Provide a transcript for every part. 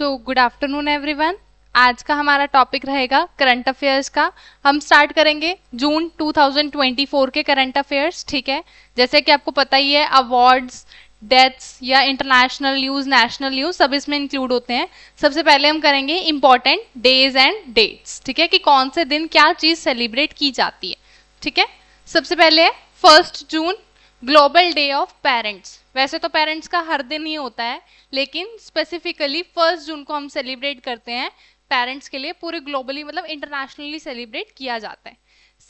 Good afternoon everyone. आज का हमारा टॉपिक रहेगा करंट अफेयर्स का। हम स्टार्ट करेंगे जून 2024 के करंट अफेयर्स। ठीक है, जैसे कि आपको पता ही है, अवार्ड्स, डेथ्स या इंटरनेशनल न्यूज, नेशनल न्यूज सब इसमें इंक्लूड होते हैं। सबसे पहले हम करेंगे इंपॉर्टेंट डेज एंड डेट्स। ठीक है, कि कौन से दिन क्या चीज सेलिब्रेट की जाती है। ठीक है, सबसे पहले 1 जून ग्लोबल डे ऑफ पेरेंट्स। वैसे तो पेरेंट्स का हर दिन ही होता है, लेकिन स्पेसिफिकली 1 जून को हम सेलिब्रेट करते हैं पेरेंट्स के लिए। पूरे ग्लोबली मतलब इंटरनेशनली सेलिब्रेट किया जाता है।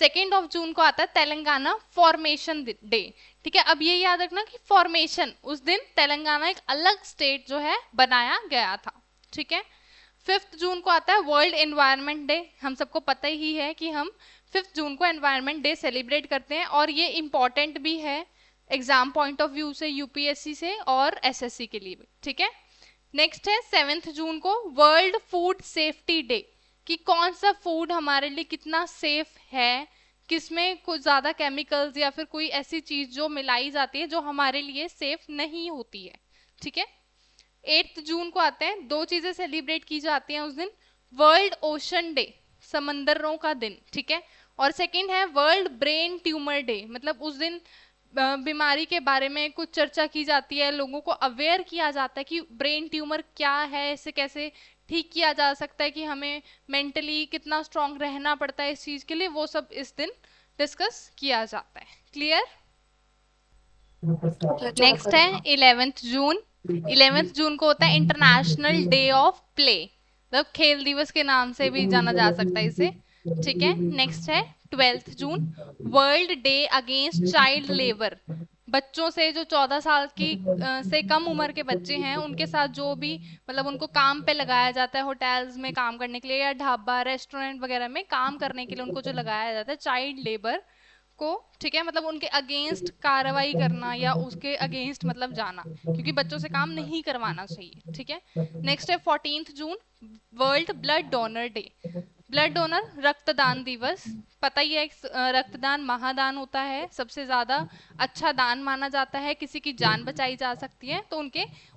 2 जून को आता है तेलंगाना फॉर्मेशन डे। ठीक है, अब ये याद रखना कि फॉर्मेशन उस दिन तेलंगाना एक अलग स्टेट जो है बनाया गया था। ठीक है, 5 जून को आता है वर्ल्ड एनवायरनमेंट डे। हम सबको पता ही है कि हम 5 जून को एनवायरनमेंट डे सेलिब्रेट करते हैं, और ये इंपॉर्टेंट भी है एग्जाम पॉइंट ऑफ व्यू से, यूपीएससी से और एसएससी के लिए भी। ठीक है, नेक्स्ट है 7 जून को वर्ल्ड फूड सेफ्टी डे। कि कौन सा फूड हमारे लिए कितना सेफ है, किसमें कुछ ज्यादा केमिकल्स या फिर कोई ऐसी चीज जो मिलाई जाती है जो हमारे लिए सेफ नहीं होती है। ठीक है, 8 जून को आते हैं, दो चीजें सेलिब्रेट की जाती हैं उस दिन। वर्ल्ड ओशन डे, समंदरों का दिन। ठीक है, और सेकंड है वर्ल्ड ब्रेन ट्यूमर डे। मतलब उस दिन बीमारी के बारे में कुछ चर्चा की जाती है, लोगों को अवेयर किया जाता है कि ब्रेन ट्यूमर क्या है, इसे कैसे ठीक किया जा सकता है, कि हमें मेंटली कितना स्ट्रांग रहना पड़ता है इस चीज के लिए, वो सब इस दिन डिस्कस किया जाता है। क्लियर? नेक्स्ट है 11 जून। 11 जून को होता है इंटरनेशनल डे ऑफ प्ले, मतलब खेल दिवस के नाम से भी जाना जा सकता है इसे। ठीक है, नेक्स्ट है 12 June world day against child labour. बच्चों से जो 14 साल की से कम उम्र के बच्चे हैं, उनके साथ जो भी मतलब उनको काम पे लगाया जाता है, होटल्स में काम करने के लिए या ढाबा रेस्टोरेंट वगैरह में काम करने के लिए उनको जो लगाया जाता है, चाइल्ड लेबर को। ठीक है, मतलब उनके अगेंस्ट कार्रवाई करना या उसके अगेंस्ट मतलब जाना, क्योंकि बच्चों से काम नहीं करवाना चाहिए। ठीक है, नेक्स्ट है 14 June world blood donor day. Blood donor रक्तदान दिवस। पता ही है, रक्तदान महादान होता है, सबसे ज्यादा अच्छा दान माना जाता है, किसी की जान बचाई जा सकती है, तो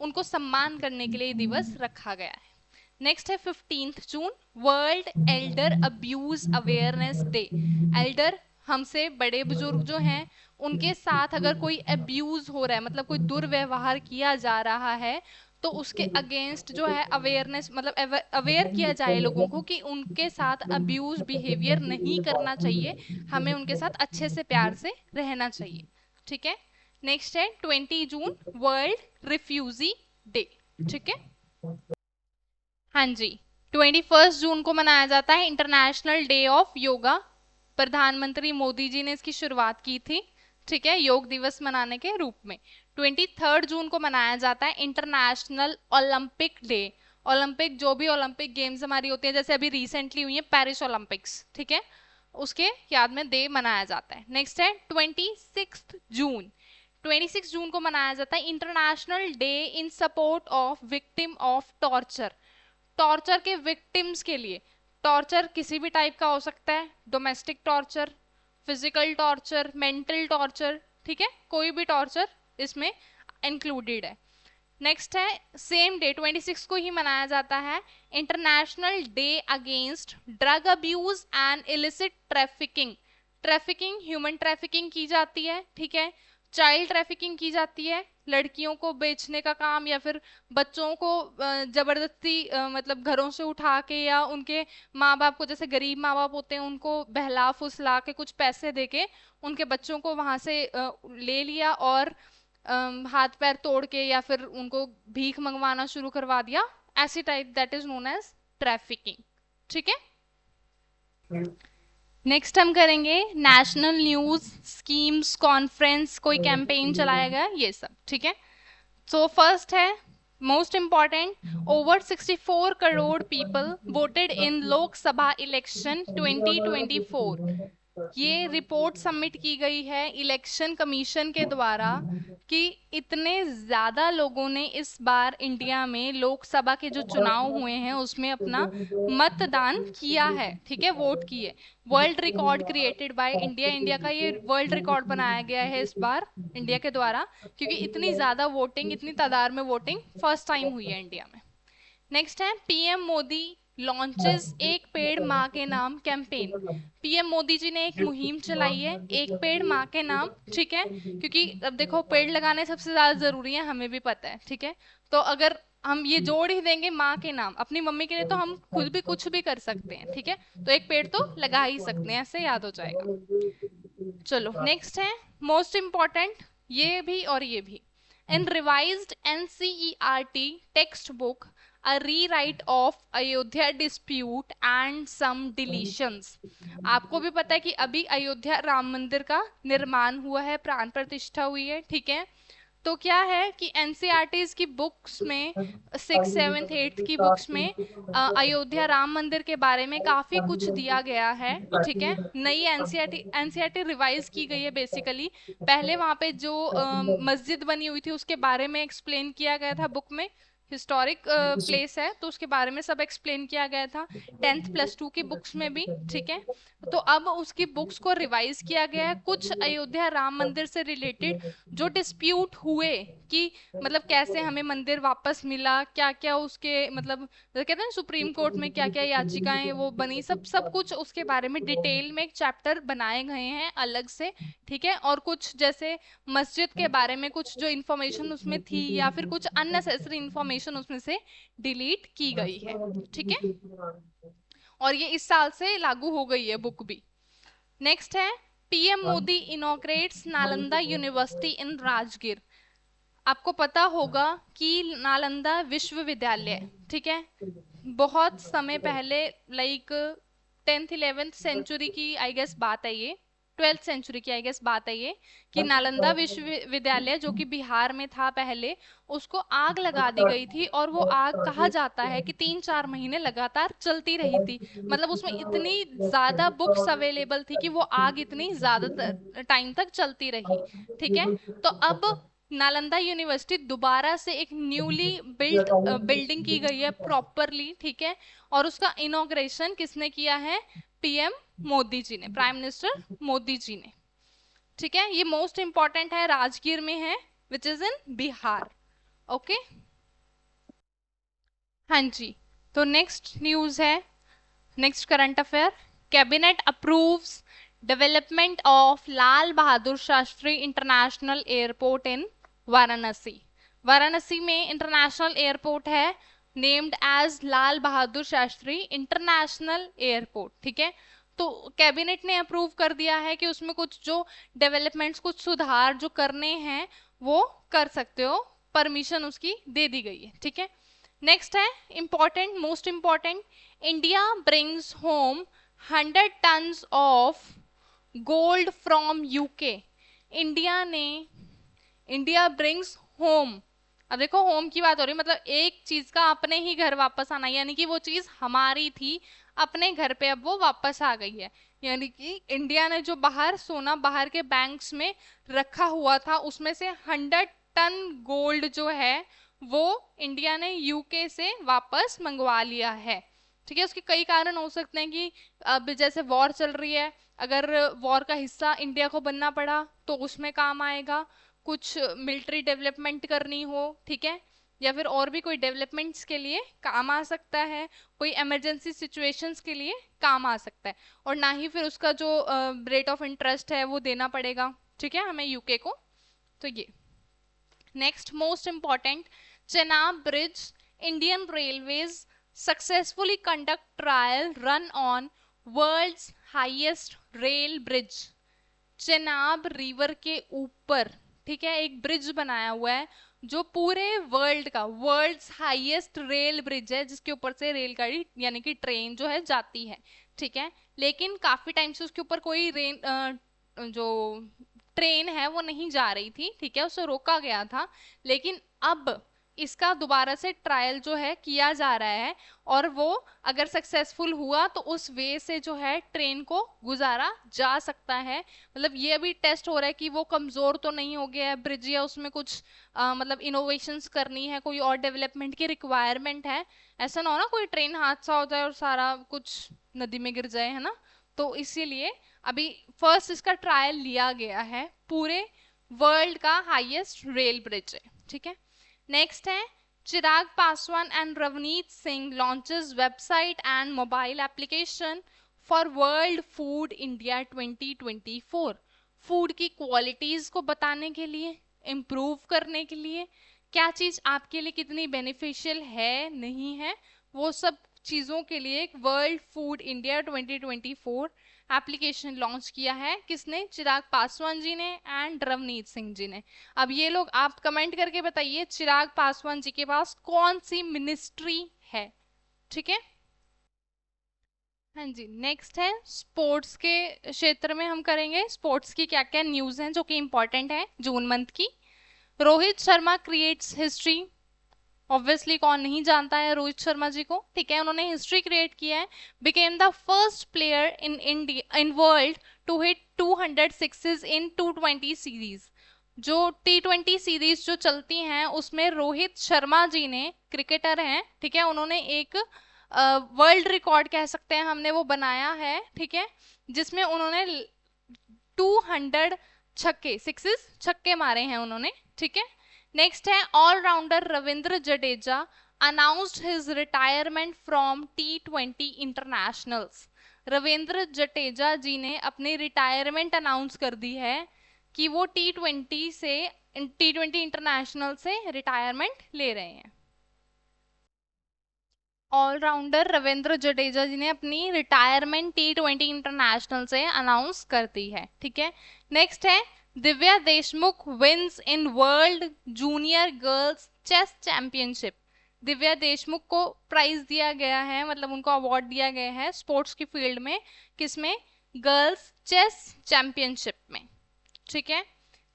उनको सम्मान करने के लिए दिवस रखा गया है। नेक्स्ट है 15 June world elder abuse awareness day. Elder हमसे बड़े बुजुर्ग जो हैं, उनके साथ अगर कोई अब्यूज हो रहा है, मतलब कोई दुर्व्यवहार किया जा रहा है, तो उसके अगेंस्ट जो है अवेयरनेस, मतलब अवेयर किया जाए लोगों को कि उनके साथ अब्यूज बिहेवियर नहीं करना चाहिए, हमें उनके साथ अच्छे से प्यार से रहना चाहिए। ठीक है, नेक्स्ट है 20 जून वर्ल्ड रिफ्यूजी डे। ठीक है, हाँ जी, 21 जून को मनाया जाता है इंटरनेशनल डे ऑफ योगा। प्रधानमंत्री मोदी जी ने इसकी शुरुआत की थी। ठीक है, योग दिवस मनाने के रूप में। 23 जून को मनाया जाता है इंटरनेशनल ओलंपिक डे। ओलंपिक, जो भी ओलंपिक गेम्स हमारी होती है, जैसे अभी रिसेंटली हुई है पेरिस ओलंपिक्स, ठीक है, उसके याद में डे मनाया जाता है। नेक्स्ट है 26 जून। 26 जून को मनाया जाता है international day in support of victim of torture. Torture के विक्टिम्स के लिए। टॉर्चर किसी भी टाइप का हो सकता है, domestic torture, physical torture, mental torture. ठीक है, कोई भी टॉर्चर इसमें इंक्लूडेड है। नेक्स्ट है सेम डे 26 को ही मनाया जाता है international day against drug abuse and illicit trafficking. Trafficking, human trafficking की जाती है। ठीक है, चाइल्ड ट्रैफिकिंग की जाती है, लड़कियों को बेचने का काम, या फिर बच्चों को जबरदस्ती मतलब घरों से उठा के, या उनके माँ बाप को, जैसे गरीब माँ बाप होते हैं, उनको बहला फुसला के कुछ पैसे देके उनके बच्चों को वहां से ले लिया, और हाथ पैर तोड़ के या फिर उनको भीख मंगवाना शुरू करवा दिया। ऐसी type, that is known as trafficking. ठीक है, नेक्स्ट हम करेंगे नेशनल न्यूज स्कीम्स कॉन्फ्रेंस, कोई कैंपेन चलाया गया, ये सब। ठीक है, सो फर्स्ट है most important, over 64 crore people voted in Lok Sabha election 2024। ये रिपोर्ट सबमिट की गई है इलेक्शन कमीशन के द्वारा कि इतने ज्यादा लोगों ने इस बार इंडिया में लोकसभा के जो चुनाव हुए हैं उसमें अपना मतदान किया है। ठीक है, वोट किए। World record created by India. India का ये वर्ल्ड रिकॉर्ड बनाया गया है इस बार इंडिया के द्वारा, क्योंकि इतनी ज्यादा वोटिंग, इतनी तादाद में वोटिंग फर्स्ट टाइम हुई है इंडिया में। नेक्स्ट है पीएम मोदी लॉन्चेस एक पेड़ माँ के नाम कैंपेन। पीएम मोदी जी ने एक मुहिम चलाई है, एक पेड़ माँ के नाम, ठीक है, क्योंकि अब देखो पेड़ लगाने सबसे ज्यादा जरूरी है, हमें भी पता है, ठीक है। तो अगर हम ये जोड़ ही देंगे माँ के नाम अपनी मम्मी के लिए, तो हम खुद भी कुछ भी कर सकते हैं, ठीक है। तो एक पेड़ तो लगा ही सकते हैं, ऐसे याद हो जाएगा। चलो नेक्स्ट है मोस्ट इम्पॉर्टेंट, ये भी और ये भी। In revised NCERT text book a rewrite of Ayodhya dispute and some deletions. आपको भी पता है कि अभी अयोध्या राम मंदिर का निर्माण हुआ है, प्राण प्रतिष्ठा हुई है, ठीक है। तो क्या है कि एनसीईआरटीज की बुक्स में 6th 7th 8th की बुक्स में अयोध्या राम मंदिर के बारे में काफी कुछ दिया गया है, ठीक है। नई एनसीईआरटी रिवाइज की गई है बेसिकली। पहले वहां पे जो मस्जिद बनी हुई थी उसके बारे में एक्सप्लेन किया गया था बुक में, हिस्टोरिक प्लेस है तो उसके बारे में सब एक्सप्लेन किया गया था 10th +2 की बुक्स में भी, ठीक है। तो अब उसकी बुक्स को रिवाइज किया गया है, कुछ अयोध्या राम मंदिर से रिलेटेड जो डिस्प्यूट हुए कि मतलब कैसे हमें मंदिर वापस मिला, क्या क्या उसके मतलब कहते हैं सुप्रीम कोर्ट में क्या क्या याचिकाएं वो बनी, सब सब कुछ उसके बारे में डिटेल में एक चैप्टर बनाए गए हैं अलग से, ठीक है। और कुछ जैसे मस्जिद के बारे में कुछ जो इन्फॉर्मेशन उसमें थी या फिर कुछ अननेसेसरी इन्फॉर्मेशन उसमें से डिलीट की गई है, ठीक है। और ये इस साल से लागू हो गई है बुक भी। नेक्स्ट है PM Modi inaugurates Nalanda university in Rajgir. आपको पता होगा कि नालंदा विश्वविद्यालय, ठीक है, बहुत समय पहले लाइक 10th 11th सेंचुरी की आई गेस बात है ये, 12th सेंचुरी की आई गेस बात है ये, कि नालंदा विश्वविद्यालय जो कि बिहार में था पहले, उसको आग लगा दी गई थी। और वो आग कहा जाता है कि 3-4 महीने लगातार चलती रही थी। मतलब उसमें इतनी ज्यादा बुक्स अवेलेबल थी कि वो आग इतनी ज्यादा टाइम तक चलती रही, ठीक है। तो अब नालंदा यूनिवर्सिटी दोबारा से एक न्यूली बिल्ट बिल्डिंग की गई है प्रॉपरली, ठीक है। और उसका इनॉग्रेशन किसने किया है? पीएम मोदी जी ने, प्राइम मिनिस्टर मोदी जी ने, ठीक है। ये मोस्ट इंपॉर्टेंट है, राजगीर में है, which is in Bihar, okay. हाँ जी, तो नेक्स्ट न्यूज है, next current affair. Cabinet approves development of Lal Bahadur Shastri international airport इन वाराणसी। वाराणसी में इंटरनेशनल एयरपोर्ट है named as Lal Bahadur Shastri international airport, ठीक है। तो कैबिनेट ने अप्रूव कर दिया है कि उसमें कुछ जो डेवलपमेंट्स, कुछ सुधार जो करने हैं वो कर सकते हो, परमिशन उसकी दे दी गई है, ठीक है। नेक्स्ट है important, most important, India brings home 100 tons of gold from UK. India brings home, अब देखो होम की बात हो रही है, मतलब एक चीज का अपने ही घर वापस आना, यानी कि वो चीज हमारी थी अपने घर पे अब वो वापस आ गई है। यानी कि इंडिया ने जो बाहर सोना बाहर के बैंक्स में रखा हुआ था उसमें से 100 टन गोल्ड जो है वो इंडिया ने यूके से वापस मंगवा लिया है, ठीक है। उसके कई कारण हो सकते हैं कि अब जैसे वॉर चल रही है, अगर वॉर का हिस्सा इंडिया को बनना पड़ा तो उसमें काम आएगा, कुछ मिलिट्री डेवलपमेंट करनी हो, ठीक है, या फिर और भी कोई डेवलपमेंट्स के लिए काम आ सकता है, कोई इमरजेंसी सिचुएशंस के लिए काम आ सकता है। और ना ही फिर उसका जो रेट ऑफ इंटरेस्ट है वो देना पड़ेगा, ठीक है, हमें यूके को। तो ये next most important, Chenab bridge, Indian railways successfully conduct trial run on world's highest rail bridge. Chenab river के ऊपर, ठीक है, एक ब्रिज बनाया हुआ है जो पूरे वर्ल्ड का वर्ल्ड्स हाईएस्ट रेल ब्रिज है, जिसके ऊपर से रेलगाड़ी यानी कि ट्रेन जो है जाती है, ठीक है। लेकिन काफी टाइम से उसके ऊपर कोई जो ट्रेन है वो नहीं जा रही थी, ठीक है, उसे रोका गया था। लेकिन अब इसका दोबारा से ट्रायल जो है किया जा रहा है, और वो अगर सक्सेसफुल हुआ तो उस वे से जो है ट्रेन को गुजारा जा सकता है। मतलब ये अभी टेस्ट हो रहा है कि वो कमजोर तो नहीं हो गया है ब्रिज, या उसमें कुछ मतलब इनोवेशंस करनी है, कोई और डेवलपमेंट की रिक्वायरमेंट है। ऐसा ना हो ना कोई ट्रेन हादसा हो जाए और सारा कुछ नदी में गिर जाए, है ना। तो इसीलिए अभी फर्स्ट इसका ट्रायल लिया गया है, पूरे वर्ल्ड का हाईएस्ट रेल ब्रिज है, ठीक है। नेक्स्ट है Chirag Paswan and Ravneet Singh launches website and mobile application for World Food India 2024. Food की क्वालिटीज को बताने के लिए, इम्प्रूव करने के लिए, क्या चीज आपके लिए कितनी बेनिफिशियल है नहीं है, वो सब चीजों के लिए एक world food India 2024 application launch किया है। किसने? चिराग पासवान जी ने एंड रवनीत सिंह जी ने। अब ये लोग आप कमेंट करके बताइए चिराग पासवान जी के पास कौन सी मिनिस्ट्री है। ठीक है, हाँ जी। नेक्स्ट है स्पोर्ट्स के क्षेत्र में हम करेंगे स्पोर्ट्स की क्या क्या न्यूज हैं जो कि इंपॉर्टेंट है जून मंथ की। Rohit Sharma creates history. Obviously कौन नहीं जानता है रोहित शर्मा जी को, ठीक है। उन्होंने हिस्ट्री क्रिएट किया है। Became the first player in India in world to hit 200 sixes in 220 series. जो T20 सीरीज जो चलती हैं उसमें रोहित शर्मा जी ने, क्रिकेटर हैं, ठीक है, उन्होंने एक वर्ल्ड रिकॉर्ड कह सकते हैं हमने वो बनाया है, ठीक है, जिसमें उन्होंने 200 छक्के, सिक्सेस छक्के मारे हैं उन्होंने, ठीक है। नेक्स्ट है allrounder Ravindra Jadeja announced his retirement from T20 internationals. Ravindra Jadeja ji ने अपनी रिटायरमेंट अनाउंस कर दी है कि वो T20 इंटरनेशनल से रिटायरमेंट ले रहे हैं। ऑलराउंडर रविंद्र जडेजा जी ने अपनी रिटायरमेंट T20 इंटरनेशनल से अनाउंस कर दी है, ठीक है। नेक्स्ट है Divya Deshmukh wins in world junior girls chess championship. Divya Deshmukh को प्राइज दिया गया है, मतलब उनको अवार्ड दिया गया है स्पोर्ट्स की फील्ड में। किसमें? गर्ल्स चेस चैंपियनशिप में, ठीक है।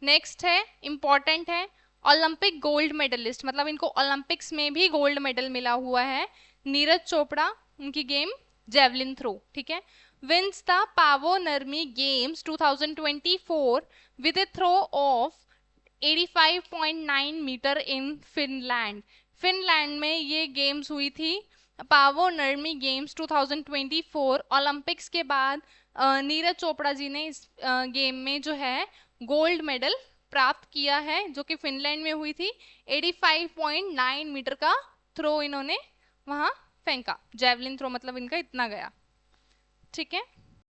नेक्स्ट है इंपॉर्टेंट है ओलंपिक गोल्ड मेडलिस्ट, मतलब इनको ओलंपिक्स में भी गोल्ड मेडल मिला हुआ है। नीरज चोपड़ा, उनकी गेम जेवलिन थ्रो, ठीक है। Wins the Paavo Nurmi games 2024 with a throw of 85.9 meter in Finland. Finland में ये गेम्स हुई थी, पावो नर्मी गेम्स 2024। ओलंपिक्स के बाद नीरज चोपड़ा जी ने इस गेम में जो है गोल्ड मेडल प्राप्त किया है, जो कि फिनलैंड में हुई थी। 85.9 मीटर का थ्रो इन्होंने वहां फेंका, जेवलिन थ्रो, मतलब इनका इतना गया, ठीक है।